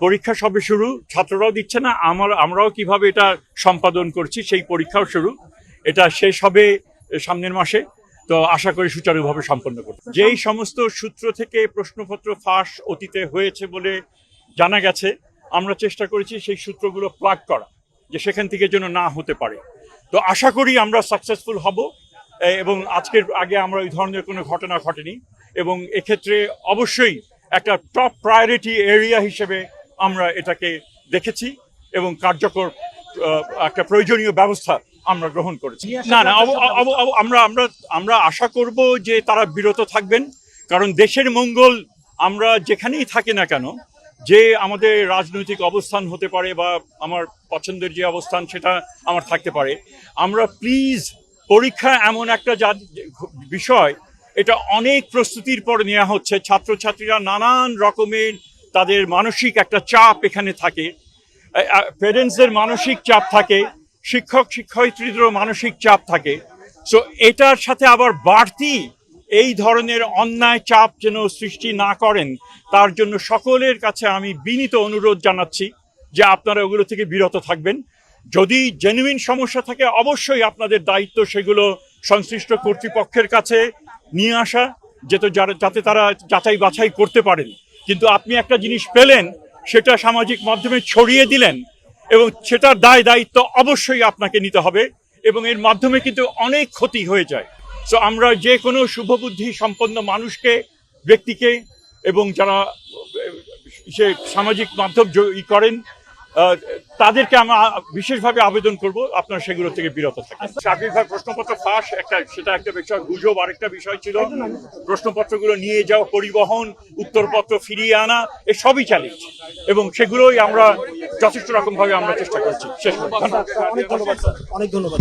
পরীক্ষা সবে শুরু, ছাত্ররাও দিচ্ছে না, আমরাও কিভাবে এটা সম্পাদন করছি সেই পরীক্ষাও শুরু। এটা শেষ হবে সামনের মাসে, তো আশা করি সুচারুভাবে সম্পন্ন করব। যেই সমস্ত সূত্র থেকে প্রশ্নপত্র ফাঁস অতীতে হয়েছে বলে জানা গেছে, আমরা চেষ্টা করেছি সেই সূত্রগুলো প্লাগ করা, যে সেখান থেকে যেন না হতে পারে। তো আশা করি আমরা সাকসেসফুল হব, এবং আজকের আগে আমরা ওই ধরনের কোনো ঘটনা ঘটেনি, এবং এক্ষেত্রে অবশ্যই একটা টপ প্রায়োরিটি এরিয়া হিসেবে আমরা এটাকে দেখেছি এবং কার্যকর একটা প্রয়োজনীয় ব্যবস্থা আমরা গ্রহণ করেছি। না না, আমরা আশা করব যে তারা বিরত থাকবেন, কারণ দেশের মঙ্গল আমরা যেখানেই থাকি না কেন, যে আমাদের রাজনৈতিক অবস্থান হতে পারে বা আমার পছন্দের যে অবস্থান সেটা আমার থাকতে পারে, আমরা প্লিজ, পরীক্ষা এমন একটা বিষয়, এটা অনেক প্রস্তুতির পর নেওয়া হচ্ছে। ছাত্রছাত্রীরা নানান রকমের তাদের মানসিক একটা চাপ এখানে থাকে, প্যারেন্টসদের মানসিক চাপ থাকে, শিক্ষক শিক্ষয়িত্রীদেরও মানসিক চাপ থাকে। সো এটার সাথে আবার বাড়তি এই ধরনের অন্যায় চাপ যেন সৃষ্টি না করেন, তার জন্য সকলের কাছে আমি বিনীত অনুরোধ জানাচ্ছি যে আপনারা ওগুলো থেকে বিরত থাকবেন। যদি জেনুইন সমস্যা থাকে, অবশ্যই আপনাদের দায়িত্ব সেগুলো সংশ্লিষ্ট কর্তৃপক্ষের কাছে নিয়ে আসা, যাতে তারা যাচাই বাছাই করতে পারেন। কিন্তু আপনি একটা জিনিস পেলেন, সেটা সামাজিক মাধ্যমে ছড়িয়ে দিলেন, এবং সেটার দায়িত্ব অবশ্যই আপনাকে নিতে হবে, এবং এর মাধ্যমে কিন্তু অনেক ক্ষতি হয়ে যায়। সো আমরা যে কোনো শুভবুদ্ধি সম্পন্ন মানুষকে, ব্যক্তিকে, এবং যারা সে সামাজিক মাধ্যম করেন, তাদেরকে আমরা বিশেষভাবে আবেদন করব আপনারা সেগুলো থেকে বিরত থাকেন। সার্বিকভাবে প্রশ্নপত্র ফাঁস সেটা একটা বিষয়, গুজব আরেকটা বিষয় ছিল। প্রশ্নপত্রগুলো নিয়ে যাওয়া, পরিবহন, উত্তরপত্র ফিরিয়ে আনা, সবই চ্যালেঞ্জ, এবং সেগুলোই আমরা যথেষ্ট রকমভাবে আমরা চেষ্টা করছি। শেষ, অনেক ধন্যবাদ।